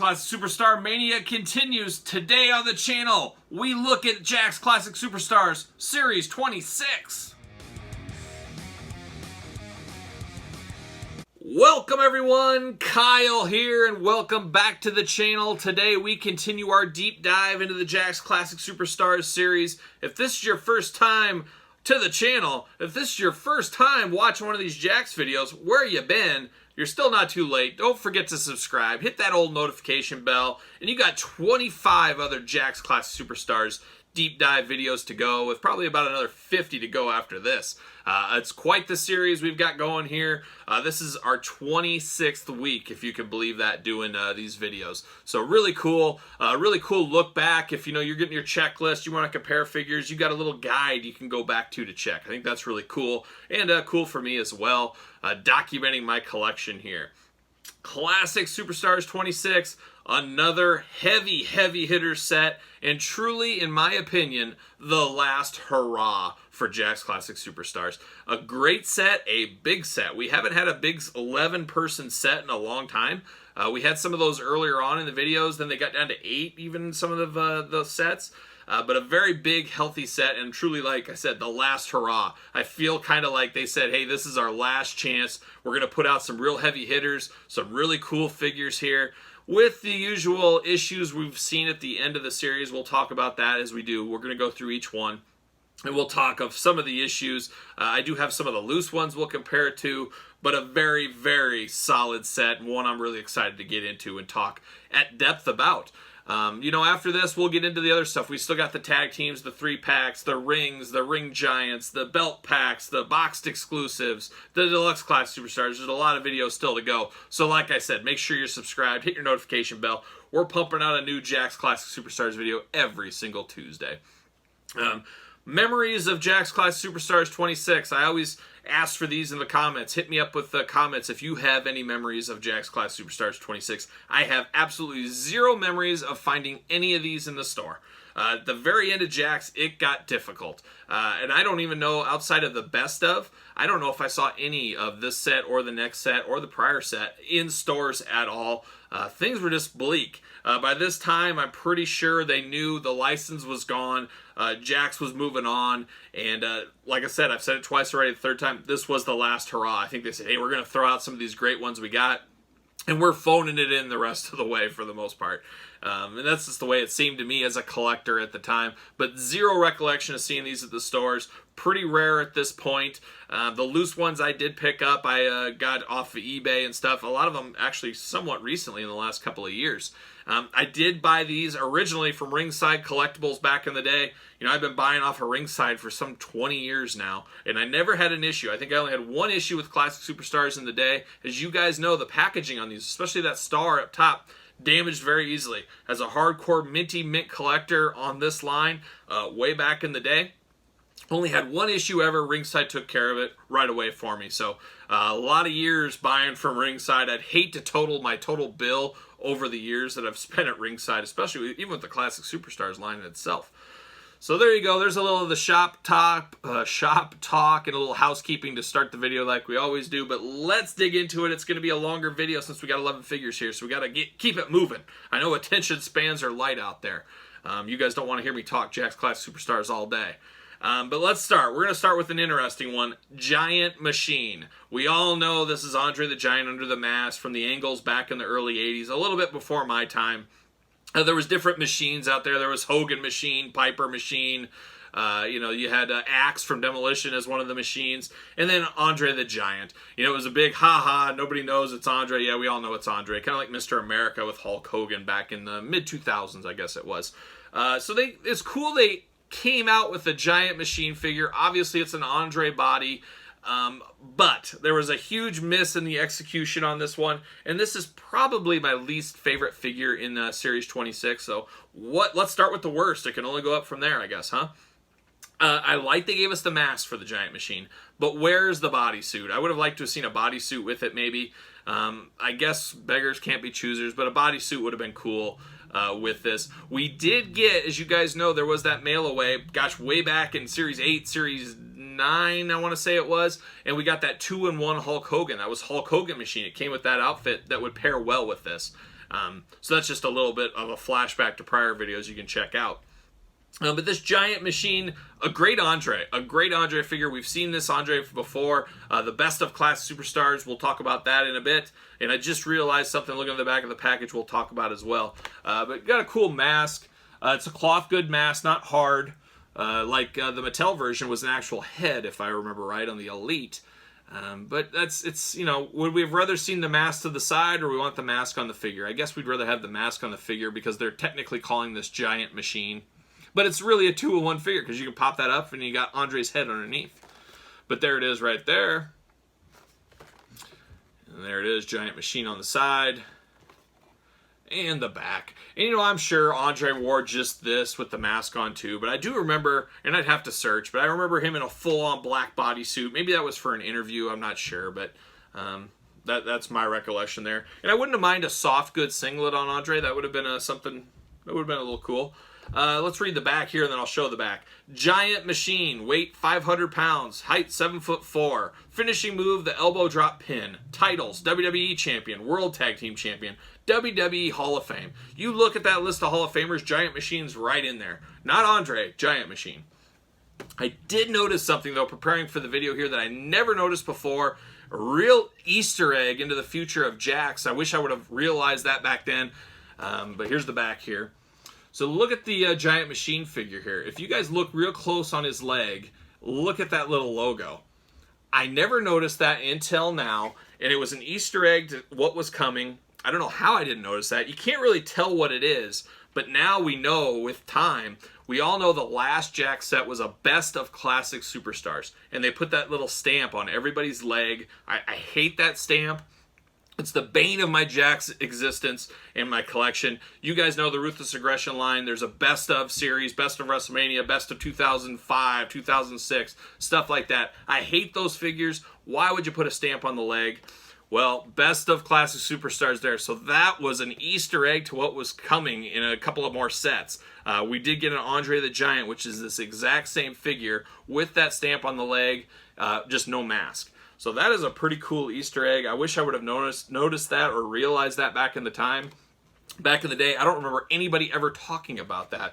Classic Superstar Mania continues today on the channel. We look at Jakks Classic Superstars Series 26. Welcome everyone, Kyle here, and welcome back to the channel. Today we continue our deep dive into the Jakks Classic Superstars series. If this is your first time to the channel, if this is your first time watching one of these Jakks videos, where you been? You're still not too late. Don't forget to subscribe. Hit that old notification bell. And you got 25 other Jakks Classic Superstars deep dive videos to go, with probably about another 50 to go after this. It's quite the series we've got going here. This is our 26th week, if you can believe that, doing these videos. So really cool look back. If you know you're getting your checklist, you want to compare figures, you got a little guide you can go back to check. I think that's really cool, and cool for me as well, documenting my collection here. Classic Superstars 26, another heavy hitter set, and truly, in my opinion, the last hurrah for Jakks Classic Superstars. A great set, a big set. We haven't had a big 11-person set in a long time. We had some of those earlier on in the videos, then they got down to 8, even some of the sets. But a very big, healthy set, and truly, like I said, the last hurrah. I feel kind of like they said, hey, this is our last chance. We're going to put out some real heavy hitters, some really cool figures here. With the usual issues we've seen at the end of the series, we'll talk about that as we do. We're going to go through each one, and we'll talk of some of the issues. I do have some of the loose ones we'll compare it to, but a very solid set, and one I'm really excited to get into and talk at depth about. You know, after this, we'll get into the other stuff. We still got the tag teams, the 3-packs, the rings, the ring giants, the belt packs, the boxed exclusives, the deluxe class superstars. There's a lot of videos still to go. So like I said, make sure you're subscribed, hit your notification bell. We're pumping out a new Jakks Classic Superstars video every single Tuesday. Memories of Jakks Classic Superstars 26. I always ask for these in the comments. Hit me up with the comments if you have any memories of Jakks Classic Superstars 26. I have absolutely zero memories of finding any of these in the store. At the very end of Jakks, it got difficult. And I don't even know, outside of the best of, I don't know if I saw any of this set or the next set or the prior set in stores at all. Things were just bleak. By this time, I'm pretty sure they knew the license was gone. Jakks was moving on. And like I said, I've said it twice already, the third time, this was the last hurrah. I think they said, hey, we're going to throw out some of these great ones we got, and we're phoning it in the rest of the way for the most part. And that's just the way it seemed to me as a collector at the time. But zero recollection of seeing these at the stores. Pretty rare at this point. The loose ones I did pick up, I got off of eBay and stuff. A lot of them actually somewhat recently in the last couple of years. I did buy these originally from Ringside Collectibles back in the day. You know, I've been buying off of Ringside for some 20 years now, and I never had an issue. I think I only had one issue with Classic Superstars in the day. As you guys know, the packaging on these, especially that star up top, damaged very easily. As a hardcore minty mint collector on this line, way back in the day, only had one issue ever. Ringside took care of it right away for me. So a lot of years buying from Ringside. I'd hate to total my total bill over the years that I've spent at Ringside, especially even with the Classic Superstars line in itself. So there you go. There's a little of the shop talk and a little housekeeping to start the video like we always do. But let's dig into it. It's going to be a longer video since we got 11 figures here, so we got to keep it moving. I know attention spans are light out there. You guys don't want to hear me talk Jakks Classic Superstars all day. But let's start. We're going to start with an interesting one. Giant Machine. We all know this is Andre the Giant under the mask from the Angles back in the early 80s, a little bit before my time. There was different machines out there. There was Hogan Machine, Piper Machine. You know, you had Axe from Demolition as one of the machines. And then Andre the Giant. You know, it was a big ha-ha. Nobody knows it's Andre. Yeah, we all know it's Andre. Kind of like Mr. America with Hulk Hogan back in the mid-2000s, I guess it was. So it's cool they came out with a Giant Machine figure. Obviously, it's an Andre body. But there was a huge miss in the execution on this one, and this is probably my least favorite figure in Series 26. So let's start with the worst. It can only go up from there, I guess, huh? I like they gave us the mask for the Giant Machine, but where's the bodysuit? I would have liked to have seen a bodysuit with it, maybe. I guess beggars can't be choosers, but a bodysuit would have been cool with this. We did get, as you guys know, there was that mail away, gosh, way back in Series 8, Series 9, I want to say it was, and we got that 2-in-1 Hulk Hogan. That was Hulk Hogan Machine. It came with that outfit that would pair well with this. So that's just a little bit of a flashback to prior videos you can check out. But this Giant Machine, a great Andre figure. We've seen this Andre before. The Best of Class Superstars, we'll talk about that in a bit. And I just realized something looking at the back of the package we'll talk about as well. But got a cool mask. It's a cloth good mask, not hard. Like the Mattel version was an actual head, if I remember right, on the Elite. But it's, you know, would we have rather seen the mask to the side, or we want the mask on the figure? I guess we'd rather have the mask on the figure because they're technically calling this Giant Machine. But it's really a 2-in-1 figure because you can pop that up and you got Andre's head underneath. But there it is right there. And there it is, Giant Machine on the side. And the back. And you know, I'm sure Andre wore just this with the mask on too. But I do remember, and I'd have to search, but I remember him in a full-on black bodysuit. Maybe that was for an interview, I'm not sure. But that's my recollection there. And I wouldn't have minded a soft good singlet on Andre. That would have been something, that would have been a little cool. Let's read the back here, and then I'll show the back. Giant Machine, weight 500 pounds, height 7'4". Finishing move, the elbow drop pin. Titles, WWE Champion, World Tag Team Champion, WWE Hall of Fame. You look at that list of Hall of Famers, Giant Machine's right in there. Not Andre, Giant Machine. I did notice something, though, preparing for the video here that I never noticed before. A real Easter egg into the future of Jakks. I wish I would have realized that back then. But here's the back here. So look at the Giant Machine figure here. If you guys look real close on his leg, look at that little logo. I never noticed that until now, and it was an Easter egg to what was coming. I don't know how I didn't notice that. You can't really tell what it is, but now we know with time. We all know the last Jakks set was a Best of Classic Superstars, and they put that little stamp on everybody's leg. I hate that stamp. It's the bane of my Jakks existence and my collection. You guys know the Ruthless Aggression line. There's a Best of series, Best of WrestleMania, Best of 2005, 2006, stuff like that. I hate those figures. Why would you put a stamp on the leg? Well, Best of Classic Superstars there. So that was an Easter egg to what was coming in a couple of more sets. We did get an Andre the Giant, which is this exact same figure with that stamp on the leg, just no mask. So that is a pretty cool Easter egg. I wish I would have noticed that or realized that back in the time. Back in the day, I don't remember anybody ever talking about that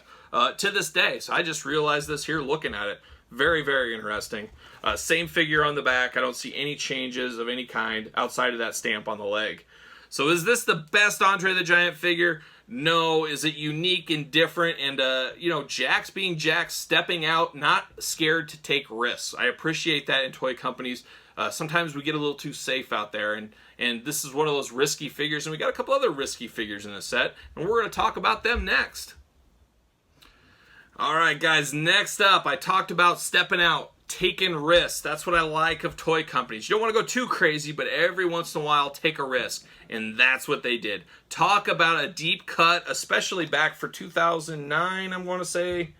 to this day. So I just realized this here looking at it. Very, very interesting. Same figure on the back. I don't see any changes of any kind outside of that stamp on the leg. So is this the best Andre the Giant figure? No. Is it unique and different? And, you know, Jakks being Jakks, stepping out, not scared to take risks. I appreciate that in toy companies. Sometimes we get a little too safe out there, and this is one of those risky figures, and we got a couple other risky figures in the set, and we're going to talk about them next. Alright guys, next up, I talked about stepping out, taking risks. That's what I like of toy companies. You don't want to go too crazy, but every once in a while, take a risk, and that's what they did. Talk about a deep cut, especially back for 2009, I'm going to say.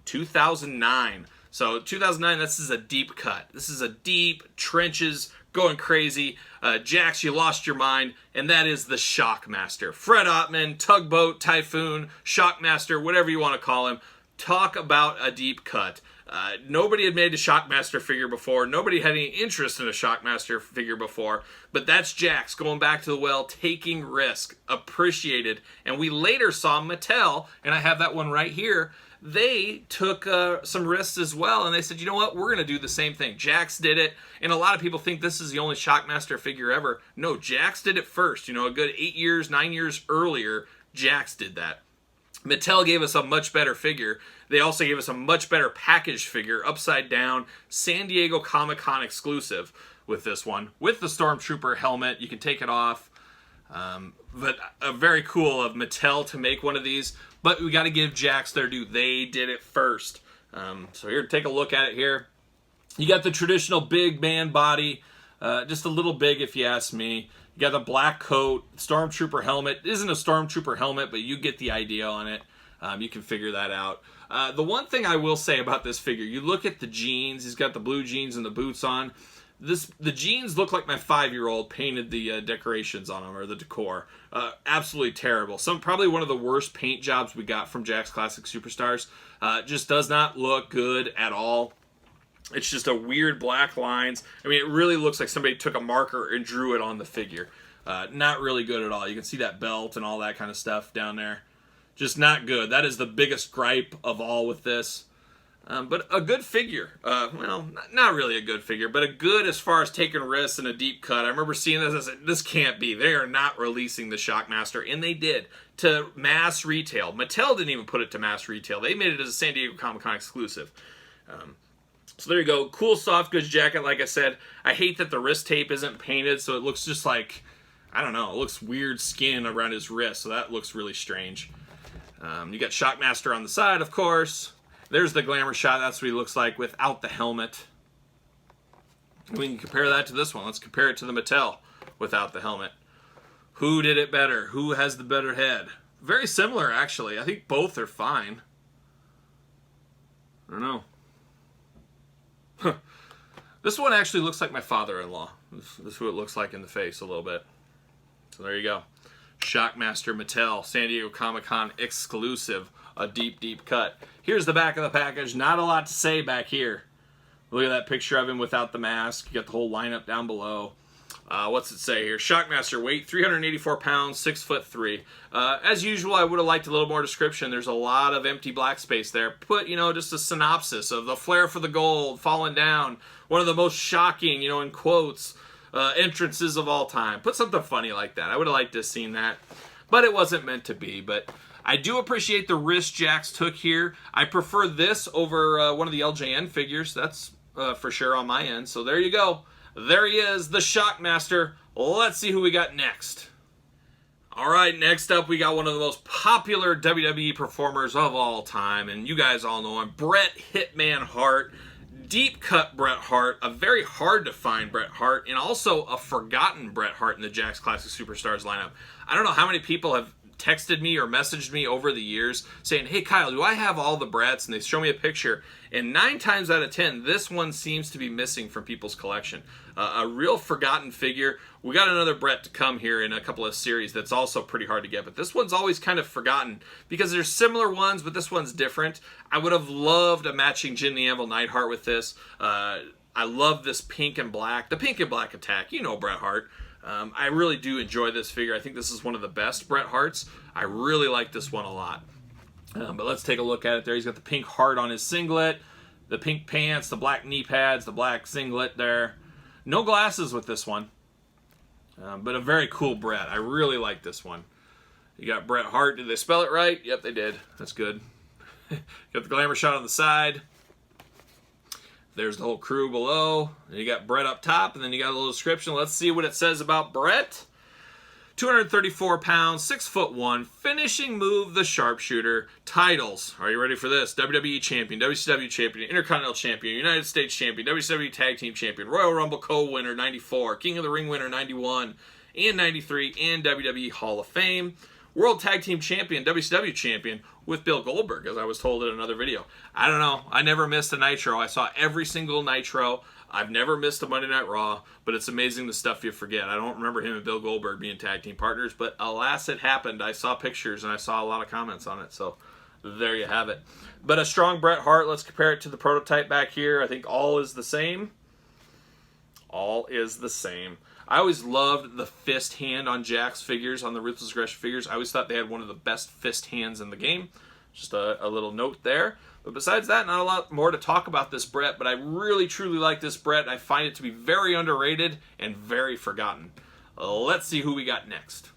2009. So 2009, this is a deep cut. This is a deep, trenches, going crazy. Jakks, you lost your mind, and that is the Shockmaster. Fred Ottman, Tugboat, Typhoon, Shockmaster, whatever you want to call him. Talk about a deep cut. Nobody had made a Shockmaster figure before. Nobody had any interest in a Shockmaster figure before. But that's Jakks going back to the well, taking risk, appreciated. And we later saw Mattel, and I have that one right here. They took some risks as well, and they said, you know what, we're going to do the same thing. Jakks did it, and a lot of people think this is the only Shockmaster figure ever. No, Jakks did it first. You know, a good 8 years, 9 years earlier, Jakks did that. Mattel gave us a much better figure. They also gave us a much better packaged figure, upside down, San Diego Comic-Con exclusive with this one. With the Stormtrooper helmet, you can take it off. But very cool of Mattel to make one of these. But we got to give Jakks their due. They did it first. So here, take a look at it here. You got the traditional big man body. Just a little big if you ask me. You got the black coat, Stormtrooper helmet. It isn't a Stormtrooper helmet, but you get the idea on it. You can figure that out. The one thing I will say about this figure, you look at the jeans. He's got the blue jeans and the boots on. The jeans look like my 5-year-old painted the decorations on them, or the decor. Absolutely terrible. Probably one of the worst paint jobs we got from Jakks Classic Superstars. Just does not look good at all. It's just a weird black lines. I mean, it really looks like somebody took a marker and drew it on the figure. Not really good at all. You can see that belt and all that kind of stuff down there. Just not good. That is the biggest gripe of all with this. But a good figure. Well, not really a good figure, but a good as far as taking risks and a deep cut. I remember seeing this. I said, this can't be. They are not releasing the Shockmaster. And they did. To mass retail. Mattel didn't even put it to mass retail. They made it as a San Diego Comic-Con exclusive. So there you go. Cool soft goods jacket, like I said. I hate that the wrist tape isn't painted, so it looks just like, I don't know, it looks weird skin around his wrist, so that looks really strange. You got Shockmaster on the side, of course. There's the glamour shot. That's what he looks like without the helmet. We can compare that to this one. Let's compare it to the Mattel without the helmet. Who did it better? Who has the better head? Very similar, actually. I think both are fine. I don't know. This one actually looks like my father-in-law. This is who it looks like in the face a little bit. So there you go. Shockmaster Mattel, San Diego Comic-Con exclusive. A deep, deep cut. Here's the back of the package. Not a lot to say back here. Look at that picture of him without the mask. You got the whole lineup down below. What's it say here? Shockmaster weight, 384 pounds, 6'3". As usual, I would have liked a little more description. There's a lot of empty black space there. Put, just a synopsis of the flair for the gold, falling down. One of the most shocking, in quotes, entrances of all time. Put something funny like that. I would have liked to have seen that. But it wasn't meant to be. But I do appreciate the risk Jakks took here. I prefer this over one of the LJN figures. That's for sure on my end. So there you go. There he is, the Shockmaster. Let's see who we got next. All right, next up we got one of the most popular WWE performers of all time, and you guys all know him, Bret Hitman Hart. Deep cut Bret Hart, a very hard to find Bret Hart, and also a forgotten Bret Hart in the Jakks Classic Superstars lineup. I don't know how many people have texted me or messaged me over the years saying, hey Kyle, do I have all the Brets? And they show me a picture, and 9 times out of 10 this one seems to be missing from people's collection. A real forgotten figure. We got another Bret to come here in a couple of series that's also pretty hard to get, but this one's always kind of forgotten because there's similar ones, but this one's different. I would have loved a matching Jim the Anvil Neidhart with this. I love this pink and black, the pink and black attack. Bret Hart. I really do enjoy this figure. I think this is one of the best Bret Harts. I really like this one a lot. But let's take a look at it there. He's got the pink heart on his singlet, the pink pants, the black knee pads, the black singlet there. No glasses with this one. But a very cool Bret. I really like this one. You got Bret Hart. Did they spell it right? Yep, they did. That's good. Got the glamour shot on the side. There's the whole crew below. And you got Bret up top, and then you got a little description. Let's see what it says about Bret. 234 pounds, 6'1", finishing move, the sharpshooter. Titles, are you ready for this? WWE Champion, WCW Champion, Intercontinental Champion, United States Champion, WCW Tag Team Champion, Royal Rumble co-winner, 94, King of the Ring winner, 91, and 93, and WWE Hall of Fame. World Tag Team Champion, WCW Champion, with Bill Goldberg, as I was told in another video. I don't know. I never missed a Nitro. I saw every single Nitro. I've never missed a Monday Night Raw, but it's amazing the stuff you forget. I don't remember him and Bill Goldberg being tag team partners, but alas, it happened. I saw pictures, and I saw a lot of comments on it, so there you have it. But a strong Bret Hart. Let's compare it to the prototype back here. I think all is the same. All is the same. I always loved the fist hand on Jakks figures, on the Ruthless Aggression figures. I always thought they had one of the best fist hands in the game. Just a little note there. But besides that, not a lot more to talk about this Bret, but I really, truly like this Bret. I find it to be very underrated and very forgotten. Let's see who we got next.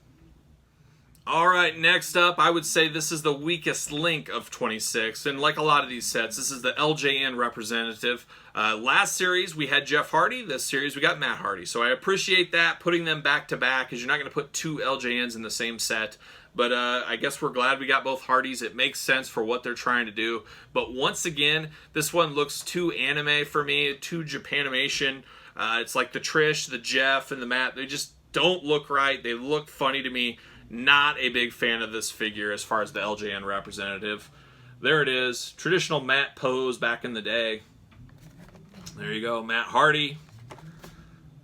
All right, next up, I would say this is the weakest link of 26, and like a lot of these sets, this is the LJN representative. Last series, we had Jeff Hardy. This series, we got Matt Hardy. So I appreciate that, putting them back to back, because you're not going to put 2 LJNs in the same set. But I guess we're glad we got both Hardys. It makes sense for what they're trying to do. But once again, this one looks too anime for me, too Japanimation. It's like the Trish, the Jeff, and the Matt. They just don't look right. They look funny to me. Not a big fan of this figure as far as the LJN representative. There it is. Traditional Matt pose back in the day. There you go, Matt Hardy.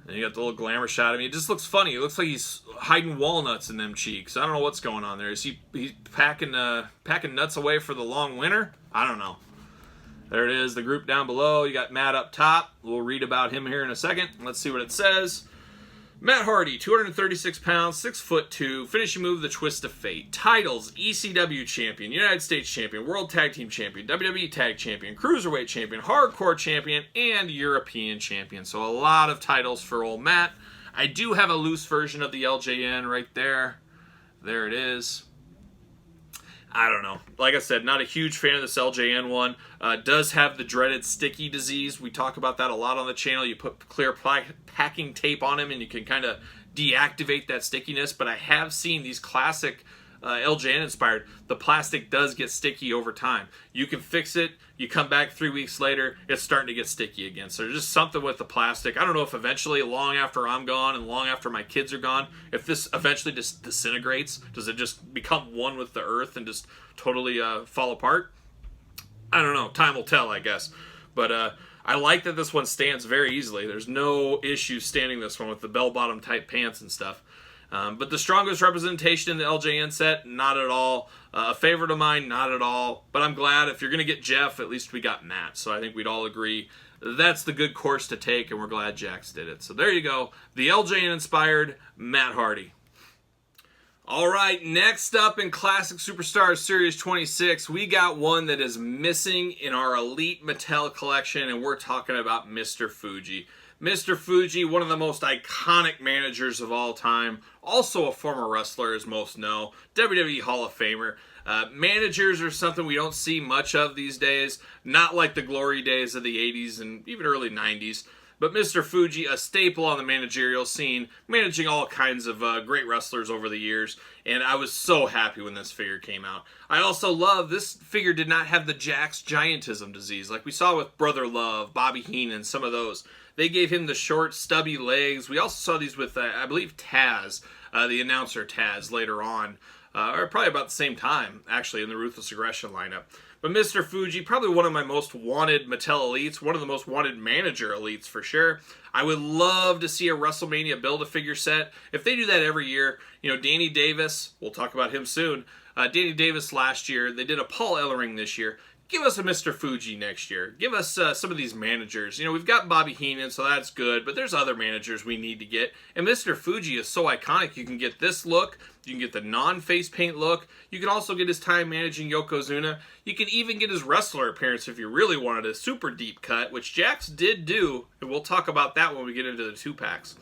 And you got the little glamour shot of him. It just looks funny. It looks like he's hiding walnuts in them cheeks. I don't know what's going on there. Is he's packing nuts away for the long winter? I don't know. There it is, the group down below. You got Matt up top. We'll read about him here in a second. Let's see what it says. Matt Hardy, 236 pounds, 6'2", finishing move, the Twist of Fate. Titles, ECW Champion, United States Champion, World Tag Team Champion, WWE Tag Champion, Cruiserweight Champion, Hardcore Champion, and European Champion. So a lot of titles for old Matt. I do have a loose version of the LJN right there. There it is. I don't know. Like I said, not a huge fan of this LJN one. Does have the dreaded sticky disease. We talk about that a lot on the channel. You put clear packing tape on him and you can kind of deactivate that stickiness. But I have seen these classic LJN inspired. The plastic does get sticky over time. You can fix it. You come back 3 weeks later, it's starting to get sticky again. So there's just something with the plastic. I don't know if eventually, long after I'm gone and long after my kids are gone, if this eventually just disintegrates, does it just become one with the earth and just totally fall apart? I don't know. Time will tell, I guess. But I like that this one stands very easily. There's no issue standing this one with the bell-bottom type pants and stuff. But the strongest representation in the LJN set, not at all. A favorite of mine, not at all. But I'm glad if you're going to get Jeff, at least we got Matt. So I think we'd all agree that's the good course to take, and we're glad Jakks did it. So there you go. The LJN-inspired Matt Hardy. All right, next up in Classic Superstars Series 26, we got one that is missing in our Elite Mattel collection, and we're talking about Mr. Fuji. Mr. Fuji, one of the most iconic managers of all time, also a former wrestler, as most know, WWE Hall of Famer. Managers are something we don't see much of these days, not like the glory days of the 80s and even early 90s. But Mr. Fuji, a staple on the managerial scene, managing all kinds of great wrestlers over the years, and I was so happy when this figure came out. I also love this figure did not have the Jakks giantism disease, like we saw with Brother Love, Bobby Heenan, some of those. They gave him the short, stubby legs. We also saw these with, I believe, Taz, the announcer Taz, later on, or probably about the same time, actually, in the Ruthless Aggression lineup. But Mr. Fuji, probably one of my most wanted Mattel Elites, one of the most wanted manager Elites for sure. I would love to see a WrestleMania Build-A-Figure set. If they do that every year, you know, Danny Davis, we'll talk about him soon. Danny Davis last year, they did a Paul Ellering this year. Give us a Mr. Fuji next year. Give us some of these managers. You know, we've got Bobby Heenan, so that's good, but there's other managers we need to get. And Mr. Fuji is so iconic. You can get this look. You can get the non-face paint look. You can also get his time managing Yokozuna. You can even get his wrestler appearance if you really wanted a super deep cut, which Jakks did do, and we'll talk about that when we get into the 2-packs.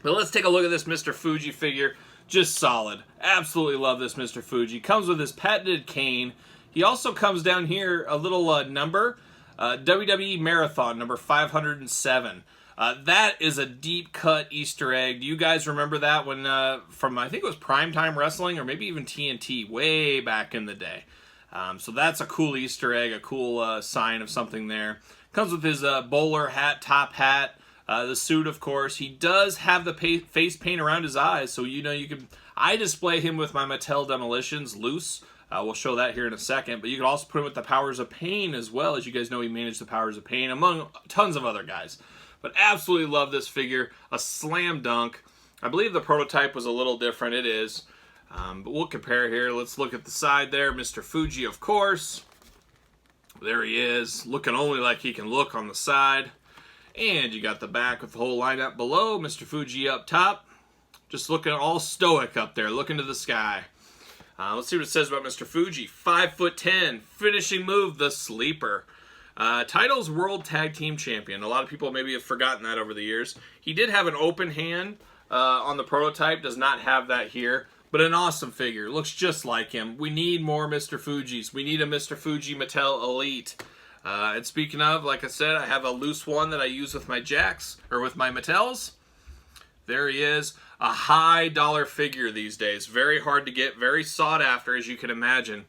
But let's take a look at this Mr. Fuji figure. Just solid. Absolutely love this Mr. Fuji. Comes with his patented cane. He also comes down here a little number, WWE Marathon, number 507. That is a deep cut Easter egg. Do you guys remember that when from, I think it was Primetime Wrestling or maybe even TNT way back in the day. So that's a cool Easter egg, a cool sign of something there. Comes with his bowler hat, top hat, the suit, of course. He does have the face paint around his eyes, so you know you can. I display him with my Mattel Demolitions loose. We'll show that here in a second, but you can also put him with the Powers of Pain as well. As you guys know, he managed the Powers of Pain among tons of other guys. But absolutely love this figure. A slam dunk. I believe the prototype was a little different. It is. But we'll compare here. Let's look at the side there. Mr. Fuji, of course. There he is. Looking only like he can look on the side. And you got the back with the whole lineup below. Mr. Fuji up top. Just looking all stoic up there. Looking to the sky. Let's see what it says about Mr. Fuji. 5'10", finishing move, the sleeper. Titles World Tag Team Champion. A lot of people maybe have forgotten that over the years. He did have an open hand on the prototype. Does not have that here. But an awesome figure. Looks just like him. We need more Mr. Fujis. We need a Mr. Fuji Mattel Elite. And speaking of, like I said, I have a loose one that I use with my Jakks, or with my Mattels. There he is. A high dollar figure these days. Very hard to get, very sought after, as you can imagine.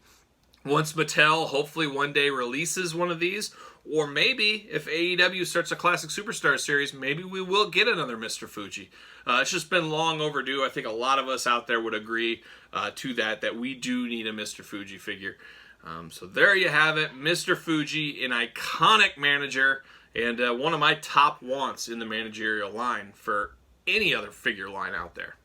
Once Mattel hopefully one day releases one of these, or maybe if AEW starts a Classic Superstar series, maybe we will get another Mr. Fuji. It's just been long overdue. I think a lot of us out there would agree to that we do need a Mr. Fuji figure. So there you have it. Mr. Fuji, an iconic manager, and one of my top wants in the managerial line for any other figure line out there.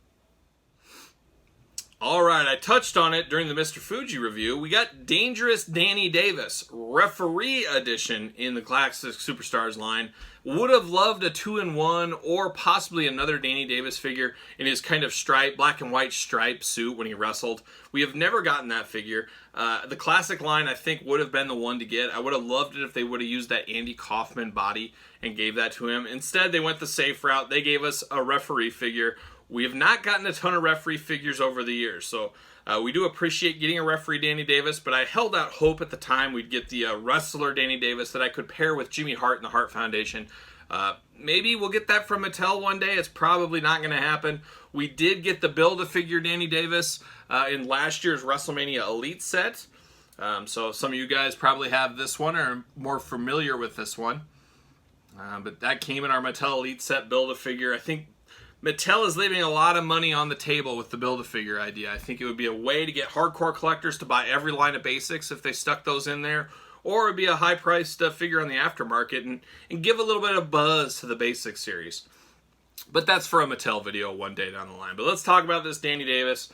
All right, I touched on it during the Mr. Fuji review. We got Dangerous Danny Davis, referee edition in the Classic Superstars line. Would have loved a 2-in-1 or possibly another Danny Davis figure in his kind of black and white stripe suit when he wrestled. We have never gotten that figure. The Classic line, I think, would have been the one to get. I would have loved it if they would have used that Andy Kaufman body and gave that to him. Instead, they went the safe route. They gave us a referee figure. We have not gotten a ton of referee figures over the years, so we do appreciate getting a referee Danny Davis, but I held out hope at the time we'd get the wrestler Danny Davis that I could pair with Jimmy Hart and the Hart Foundation. Maybe we'll get that from Mattel one day. It's probably not going to happen. We did get the Build-A-Figure Danny Davis in last year's WrestleMania Elite set, so some of you guys probably have this one or are more familiar with this one. But that came in our Mattel Elite set Build-A-Figure. I think Mattel is leaving a lot of money on the table with the Build-A-Figure idea. I think it would be a way to get hardcore collectors to buy every line of basics if they stuck those in there, or it would be a high-priced figure on the aftermarket and give a little bit of buzz to the basic series. But that's for a Mattel video one day down the line. But let's talk about this Danny Davis.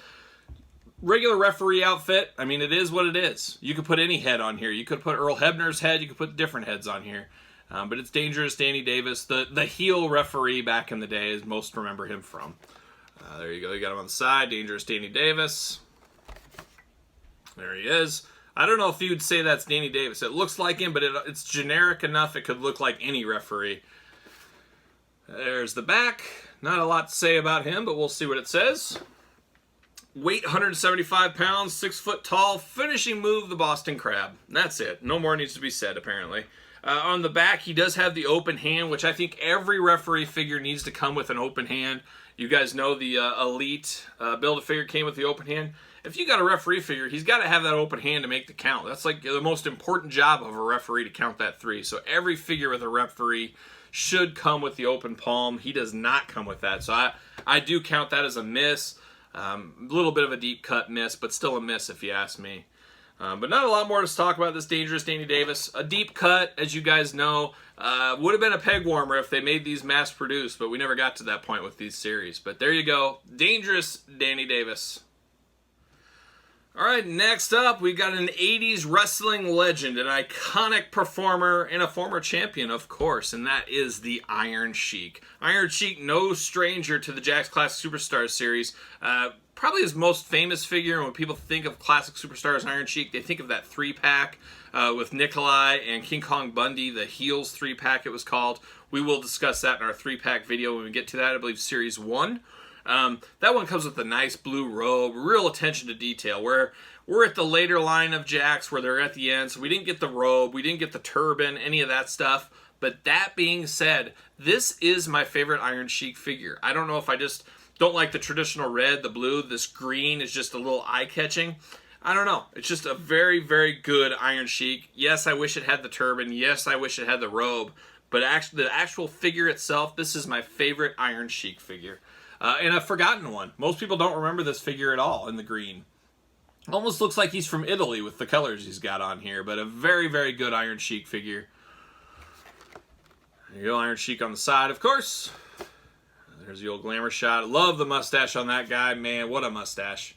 Regular referee outfit, I mean, it is what it is. You could put any head on here. You could put Earl Hebner's head. You could put different heads on here. But it's Dangerous Danny Davis, the heel referee back in the day, as most remember him from. There you go. You got him on the side. Dangerous Danny Davis. There he is. I don't know if you'd say that's Danny Davis. It looks like him, but it's generic enough it could look like any referee. There's the back. Not a lot to say about him, but we'll see what it says. Weight 175 pounds, 6 foot tall, finishing move the Boston Crab. That's it. No more needs to be said, apparently. On the back, he does have the open hand, which I think every referee figure needs to come with an open hand. You guys know the Elite Build-A-Figure came with the open hand. If you got a referee figure, he's got to have that open hand to make the count. That's like the most important job of a referee, to count that 3. So every figure with a referee should come with the open palm. He does not come with that. So I do count that as a miss. A little bit of a deep cut miss, but still a miss if you ask me. But not a lot more to talk about this Dangerous Danny Davis. A deep cut, as you guys know, would have been a peg warmer if they made these mass produced, but we never got to that point with these series. But there you go, Dangerous Danny Davis. All right, next up, we got an 80s wrestling legend, an iconic performer, and a former champion, of course, and that is the Iron Sheik. Iron Sheik, no stranger to the Jakks Classic Superstars series. Probably his most famous figure, and when people think of Classic Superstars Iron Sheik, they think of that 3-pack with Nikolai and King Kong Bundy, the Heels 3-pack it was called. We will discuss that in our 3-pack video when we get to that, I believe Series 1. That one comes with a nice blue robe, real attention to detail. We're at the later line of Jakks where they're at the end, so we didn't get the robe, we didn't get the turban, any of that stuff. But that being said, this is my favorite Iron Sheik figure. I don't know if I just don't like the traditional red, the blue. This green is just a little eye-catching. I don't know. It's just a very, very good Iron Sheik. Yes, I wish it had the turban. Yes, I wish it had the robe. But actually, the actual figure itself, this is my favorite Iron Sheik figure. And a forgotten one. Most people don't remember this figure at all in the green. Almost looks like he's from Italy with the colors he's got on here. But a very, very good Iron Sheik figure. There you go, Iron Sheik on the side, of course. There's the old glamour shot. Love the mustache on that guy. Man, what a mustache.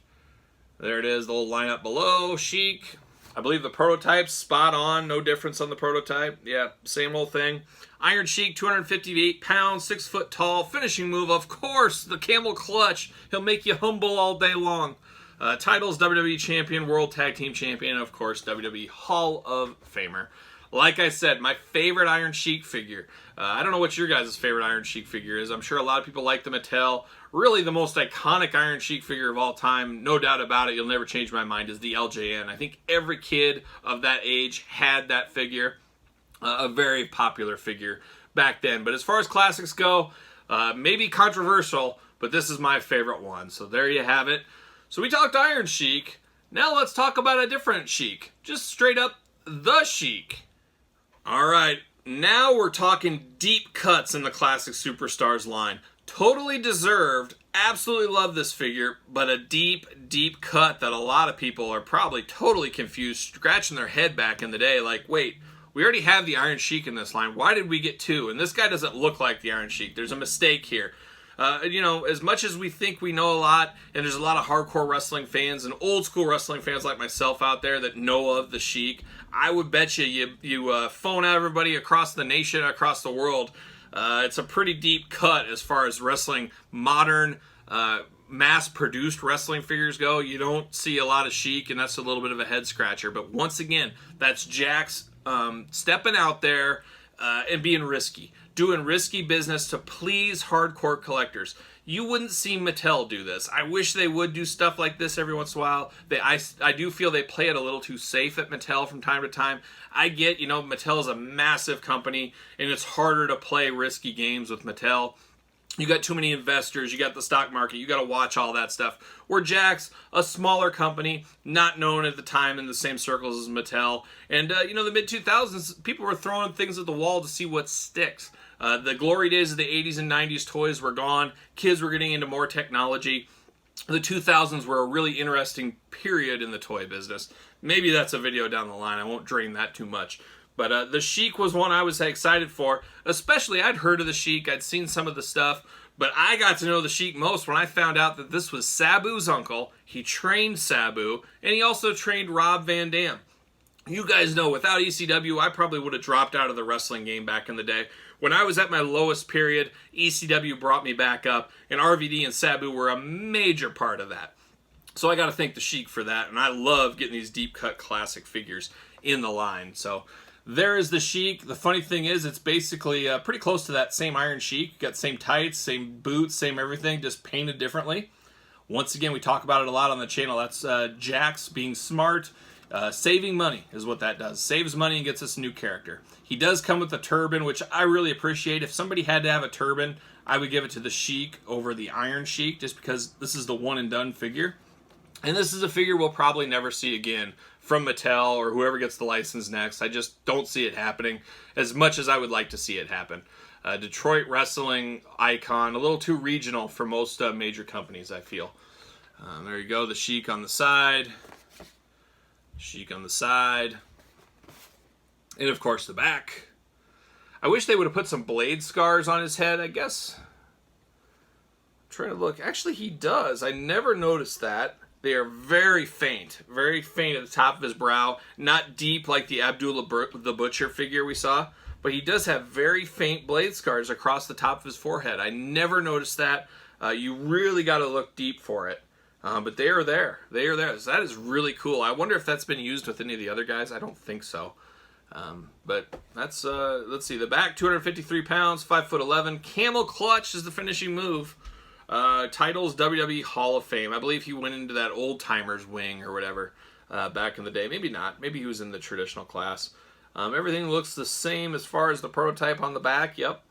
There it is, the little lineup below. Sheik. I believe the prototype's spot on. No difference on the prototype. Yeah, same old thing. Iron Sheik, 258 pounds, 6 foot tall. Finishing move, of course, the camel clutch. He'll make you humble all day long. Titles, WWE Champion, World Tag Team Champion, and of course, WWE Hall of Famer. Like I said, my favorite Iron Sheik figure. I don't know what your guys' favorite Iron Sheik figure is. I'm sure a lot of people like the Mattel. Really, the most iconic Iron Sheik figure of all time, no doubt about it, you'll never change my mind, is the LJN. I think every kid of that age had that figure. A very popular figure back then. But as far as classics go, maybe controversial, but this is my favorite one. So there you have it. So we talked Iron Sheik. Now let's talk about a different Sheik. Just straight up the Sheik. All right, now we're talking deep cuts in the Classic Superstars line. Totally deserved. Absolutely love this figure, but a deep, deep cut that a lot of people are probably totally confused, scratching their head back in the day like, wait, we already have the Iron Sheik in this line. Why did we get 2? And this guy doesn't look like the Iron Sheik. There's a mistake here. You know, as much as we think we know a lot, and there's a lot of hardcore wrestling fans and old school wrestling fans like myself out there that know of the Sheik, I would bet you phone out everybody across the nation, across the world. It's a pretty deep cut as far as wrestling, modern, mass-produced wrestling figures go. You don't see a lot of Sheik, and that's a little bit of a head-scratcher. But once again, that's Jakks stepping out there and being risky. Doing risky business to please hardcore collectors. You wouldn't see Mattel do this. I wish they would do stuff like this every once in a while. I do feel they play it a little too safe at Mattel from time to time. I get, you know, Mattel is a massive company, and it's harder to play risky games with Mattel. You got too many investors, you got the stock market, you got to watch all that stuff. Where Jakks, a smaller company, not known at the time in the same circles as Mattel. And, you know, the mid-2000s, people were throwing things at the wall to see what sticks. The glory days of the 80s and 90s toys were gone. Kids were getting into more technology. The 2000s were a really interesting period in the toy business. Maybe that's a video down the line. I won't drain that too much. But the Sheik was one I was excited for. Especially, I'd heard of the Sheik. I'd seen some of the stuff. But I got to know the Sheik most when I found out that this was Sabu's uncle. He trained Sabu. And he also trained Rob Van Dam. You guys know, without ECW, I probably would have dropped out of the wrestling game back in the day. When I was at my lowest period, ECW brought me back up, and RVD and Sabu were a major part of that. So I got to thank the Sheik for that, and I love getting these deep-cut classic figures in the line. So there is the Sheik. The funny thing is, it's basically pretty close to that same Iron Sheik. Got same tights, same boots, same everything, just painted differently. Once again, we talk about it a lot on the channel. That's Jakks being smart. Saving money is what that does. Saves money and gets us a new character. He does come with a turban, which I really appreciate. If somebody had to have a turban, I would give it to the Sheik over the Iron Sheik, just because this is the one and done figure. And this is a figure we'll probably never see again from Mattel or whoever gets the license next. I just don't see it happening as much as I would like to see it happen. Detroit wrestling icon, a little too regional for most major companies, I feel. There you go, the Sheik on the side. Sheik on the side. And of course the back. I wish they would have put some blade scars on his head, I guess. I'm trying to look. Actually, he does. I never noticed that. They are very faint at the top of his brow. Not deep like the Abdullah the Butcher figure we saw. But he does have very faint blade scars across the top of his forehead. I never noticed that. You really got to look deep for it. But they are there. They are there. So that is really cool. I wonder if that's been used with any of the other guys. I don't think so. But that's, let's see. The back, 253 pounds, 5'11". Camel clutch is the finishing move. Titles, WWE Hall of Fame. I believe he went into that old timers wing or whatever back in the day. Maybe not. Maybe he was in the traditional class. Everything looks the same as far as the prototype on the back. Yep.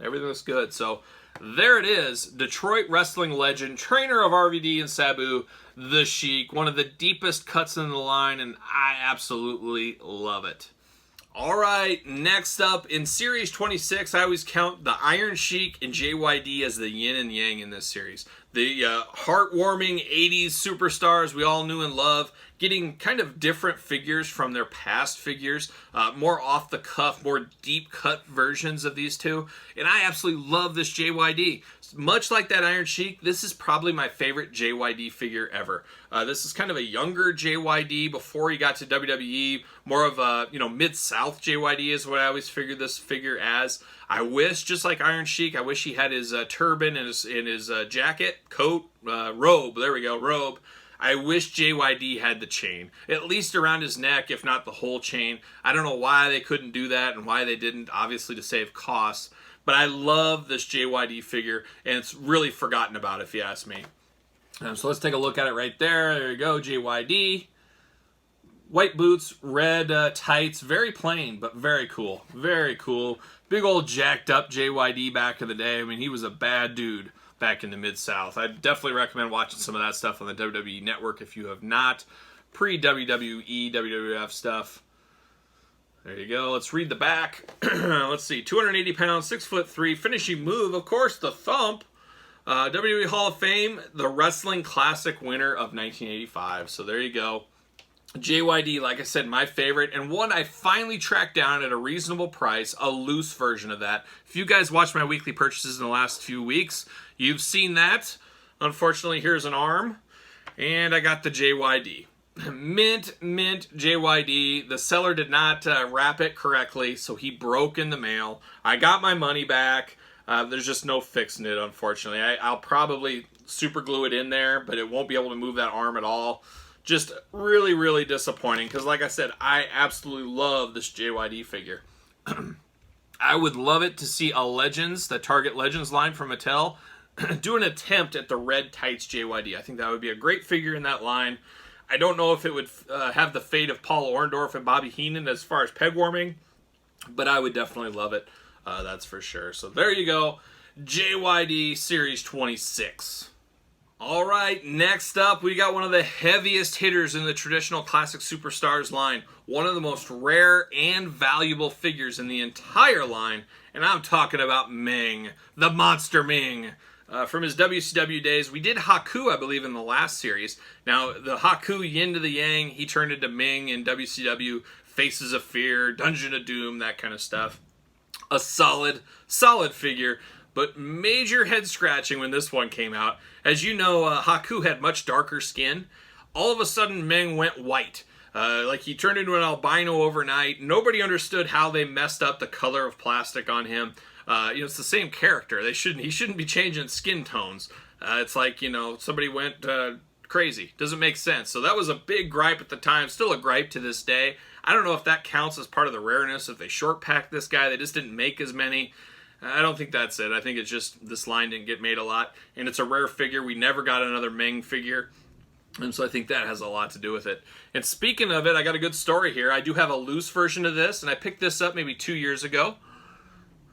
Everything looks good. So there it is. Detroit wrestling legend, trainer of RVD and Sabu, the Sheik. One of the deepest cuts in the line, and I absolutely love it. All right, next up in Series 26, I always count the Iron Sheik and JYD as the yin and yang in this series. The heartwarming 80s superstars we all knew and love, getting kind of different figures from their past figures, more off the cuff, more deep cut versions of these two. And I absolutely love this JYD. Much like that Iron Sheik, this is probably my favorite JYD figure ever. This is kind of a younger JYD before he got to WWE. More of a, Mid-South JYD is what I always figured this figure as. I wish, just like Iron Sheik, I wish he had his turban and his jacket, coat, robe. There we go, robe. I wish JYD had the chain, at least around his neck, if not the whole chain. I don't know why they couldn't do that and why they didn't, obviously to save costs. But I love this JYD figure, and it's really forgotten about if you ask me. So let's take a look at it right there. There you go, JYD. White boots, red tights, very plain, but very cool. Very cool. Big old jacked up JYD back in the day. I mean, he was a bad dude back in the Mid-South. I definitely recommend watching some of that stuff on the WWE Network if you have not. Pre-WWE, WWF stuff. There you go. Let's read the back. Let's see. 280 pounds, 6'3", finishing move. Of course, the thump. WWE Hall of Fame, the Wrestling Classic winner of 1985. So there you go. JYD, like I said, my favorite, and one I finally tracked down at a reasonable price, a loose version of that. If you guys watched my weekly purchases in the last few weeks, you've seen that. Unfortunately, here's an arm, and I got the JYD. Mint JYD. The seller did not wrap it correctly, so he broke in the mail. I got my money back. There's just no fixing it, unfortunately. I'll probably super glue it in there, but it won't be able to move that arm at all. Just really, really disappointing, because like I said, I absolutely love this JYD figure. I would love it to see a Legends, the Target Legends line from Mattel, do an attempt at the red tights JYD. I think that would be a great figure in that line. I don't know if it would have the fate of Paul Orndorff and Bobby Heenan as far as peg warming, but I would definitely love it. That's for sure. So there you go, JYD Series 26. All right, next up, we got one of the heaviest hitters in the traditional Classic Superstars line. One of the most rare and valuable figures in the entire line, and I'm talking about Ming, the Monster Ming. From his WCW days, we did Haku, I believe, in the last series. Now, the Haku yin to the yang, he turned into Ming in WCW, Faces of Fear, Dungeon of Doom, that kind of stuff. A solid figure, but major head scratching when this one came out. As you know, Haku had much darker skin. All of a sudden, Ming went white. Like he turned into an albino overnight. Nobody understood how they messed up the color of plastic on him. It's the same character. He shouldn't be changing skin tones. It's like, somebody went crazy. Doesn't make sense. So that was a big gripe at the time. Still a gripe to this day. I don't know if that counts as part of the rareness. If they short packed this guy, they just didn't make as many. I don't think that's it. I think it's just this line didn't get made a lot, and it's a rare figure. We never got another Ming figure, and so I think that has a lot to do with it. And speaking of it, I got a good story here. I do have a loose version of this, and I picked this up maybe 2 years ago.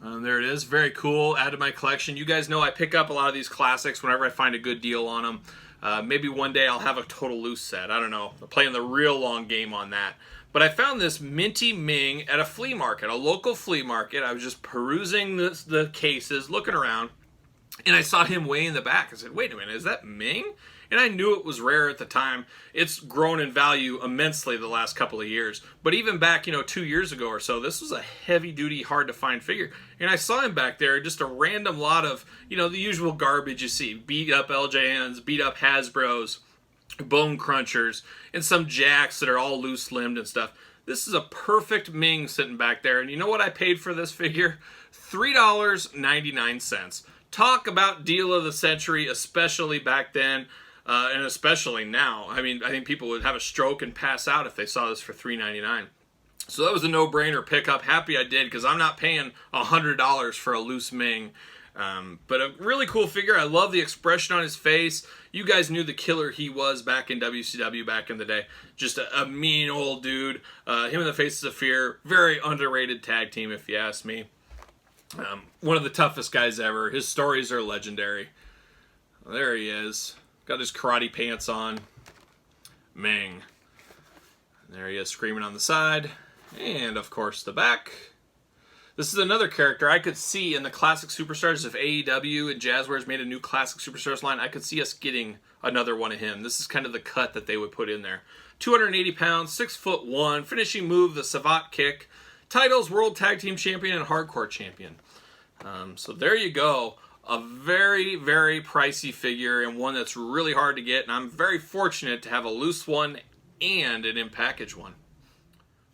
There it is. Very cool. Added to my collection. You guys know I pick up a lot of these classics whenever I find a good deal on them. Maybe one day I'll have a total loose set. I don't know. I'm playing the real long game on that. But I found this minty Ming at a flea market, a local flea market. I was just perusing the cases, looking around, and I saw him way in the back. I said, wait a minute, is that Ming? And I knew it was rare at the time. It's grown in value immensely the last couple of years. But even back, 2 years ago or so, this was a heavy-duty, hard-to-find figure. And I saw him back there, just a random lot of, the usual garbage you see. Beat-up LJNs, beat-up Hasbros, bone crunchers, and some Jakks that are all loose-limbed and stuff. This is a perfect Ming sitting back there. And you know what I paid for this figure? $3.99. Talk about deal of the century, especially back then. And especially now. I mean, I think people would have a stroke and pass out if they saw this for $3.99. So that was a no-brainer pickup. Happy I did, because I'm not paying $100 for a loose Ming. But a really cool figure. I love the expression on his face. You guys knew the killer he was back in WCW back in the day. Just a mean old dude. Him and the Faces of Fear. Very underrated tag team, if you ask me. One of the toughest guys ever. His stories are legendary. There he is. Got his karate pants on. Ming. There he is, screaming on the side. And, of course, the back. This is another character I could see in the Classic Superstars. If AEW and Jazzwares made a new Classic Superstars line, I could see us getting another one of him. This is kind of the cut that they would put in there. 280 pounds, 6'1", finishing move, the Savate Kick. Titles, World Tag Team Champion and Hardcore Champion. So there you go. A very, very pricey figure, and one that's really hard to get, and I'm very fortunate to have a loose one and an in-package one.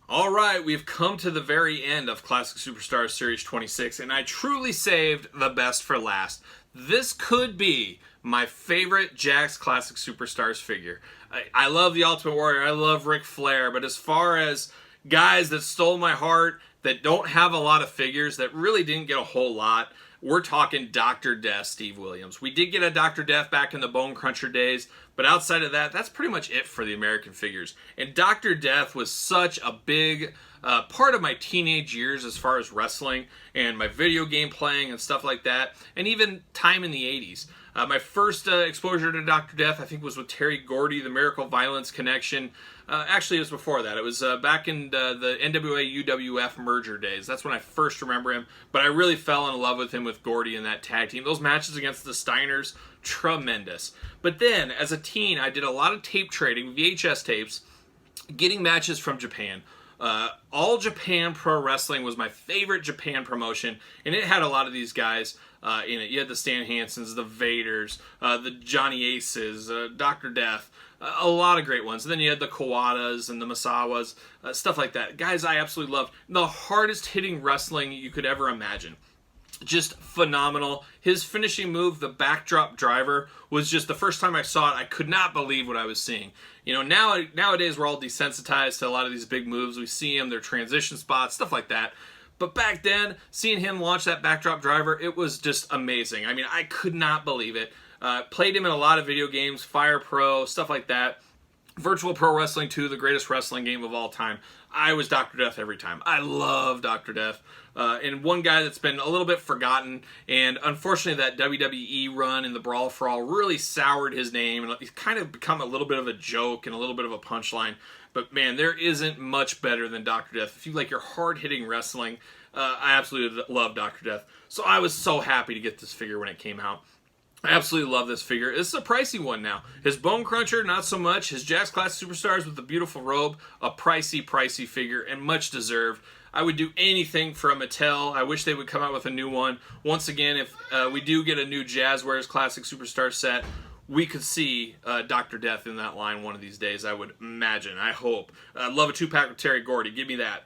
All right, we've come to the very end of Classic Superstars Series 26, and I truly saved the best for last. This could be my favorite Jakks Classic Superstars figure. I love the Ultimate Warrior, I love Ric Flair, but as far as guys that stole my heart, that don't have a lot of figures, that really didn't get a whole lot, we're talking Dr. Death Steve Williams. We did get a Dr. Death back in the Bone Cruncher days, but outside of that, that's pretty much it for the American figures. And Dr. Death was such a big part of my teenage years as far as wrestling and my video game playing and stuff like that, and even time in the 80s. My first exposure to Dr. Death, I think, was with Terry Gordy, the Miracle Violence connection. Actually, it was before that. It was back in the NWA-UWF merger days. That's when I first remember him. But I really fell in love with him with Gordy in that tag team. Those matches against the Steiners, tremendous. But then, as a teen, I did a lot of tape trading, VHS tapes, getting matches from Japan. All Japan Pro Wrestling was my favorite Japan promotion, and it had a lot of these guys in it. You had the Stan Hansens, the Vaders, the Johnny Aces, Dr. Death, a lot of great ones. And then you had the Kawadas and the Masawas, stuff like that. Guys I absolutely loved. The hardest hitting wrestling you could ever imagine. Just phenomenal. His finishing move, the backdrop driver, was just the first time I saw it, I could not believe what I was seeing. You know, nowadays we're all desensitized to a lot of these big moves. We see them, their transition spots, stuff like that. But back then, seeing him launch that backdrop driver, it was just amazing. I mean, I could not believe it. Played him in a lot of video games, Fire Pro, stuff like that. Virtual Pro Wrestling 2, the greatest wrestling game of all time. I was Dr. Death every time. I love Dr. Death. And one guy that's been a little bit forgotten, and unfortunately that WWE run in the Brawl for All really soured his name, and he's kind of become a little bit of a joke and a little bit of a punchline. But man, there isn't much better than Dr. Death. If you like your hard-hitting wrestling, I absolutely love Dr. Death. So I was so happy to get this figure when it came out. I absolutely love this figure. This is a pricey one now. His Bone Cruncher, not so much. His Jakks Class Superstars with the beautiful robe, a pricey figure, and much deserved. I would do anything for a Mattel. I wish they would come out with a new one. Once again, if we do get a new Jazzwares Classic Superstar set, we could see Dr. Death in that line one of these days, I would imagine. I hope. I'd love a 2-pack with Terry Gordy. Give me that.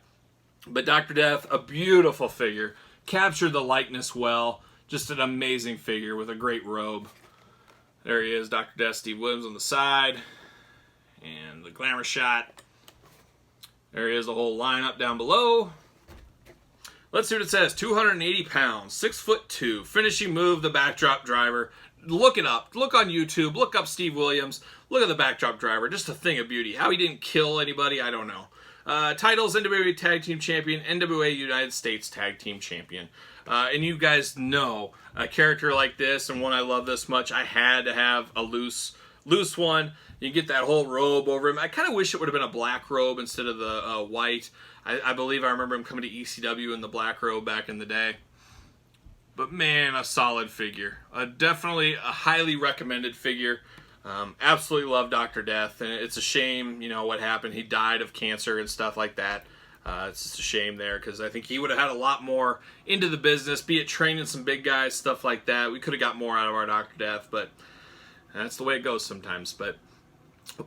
But Dr. Death, a beautiful figure. Captured the likeness well. Just an amazing figure with a great robe. There he is, Dr. Death, Steve Williams on the side. And the glamour shot. There he is, the whole lineup down below. Let's see what it says. 280 pounds, 6'2", finishing move, the backdrop driver. Look it up. Look on YouTube. Look up Steve Williams. Look at the backdrop driver. Just a thing of beauty. How he didn't kill anybody, I don't know. Titles, NWA Tag Team Champion, NWA United States Tag Team Champion. And you guys know a character like this, and one I love this much, I had to have a loose one. You get that whole robe over him. I kind of wish it would have been a black robe instead of the white. I believe I remember him coming to ECW in the black robe back in the day. But man, a solid figure. Definitely a highly recommended figure. Absolutely love Dr. Death, and it's a shame, you know, what happened. He died of cancer and stuff like that. It's just a shame there, because I think he would have had a lot more into the business, be it training some big guys, stuff like that. We could have got more out of our Dr. Death, but that's the way it goes sometimes. But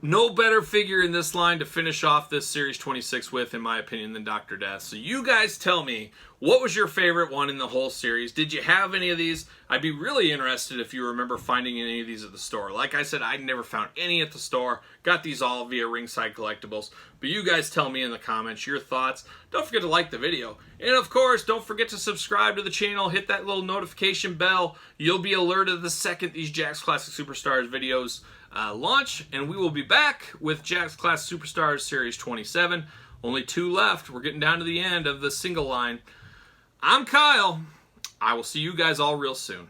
no better figure in this line to finish off this Series 26 with, in my opinion, than Dr. Death. So you guys tell me, what was your favorite one in the whole series? Did you have any of these? I'd be really interested if you remember finding any of these at the store. Like I said, I never found any at the store. Got these all via Ringside Collectibles. But you guys tell me in the comments your thoughts. Don't forget to like the video. And of course, don't forget to subscribe to the channel. Hit that little notification bell. You'll be alerted the second these Jakks Classic Superstars videos launch. And we will be back with Jakks Class Superstars Series 27. Only 2 left. We're getting down to the end of the single line. I'm Kyle. I will see you guys all real soon.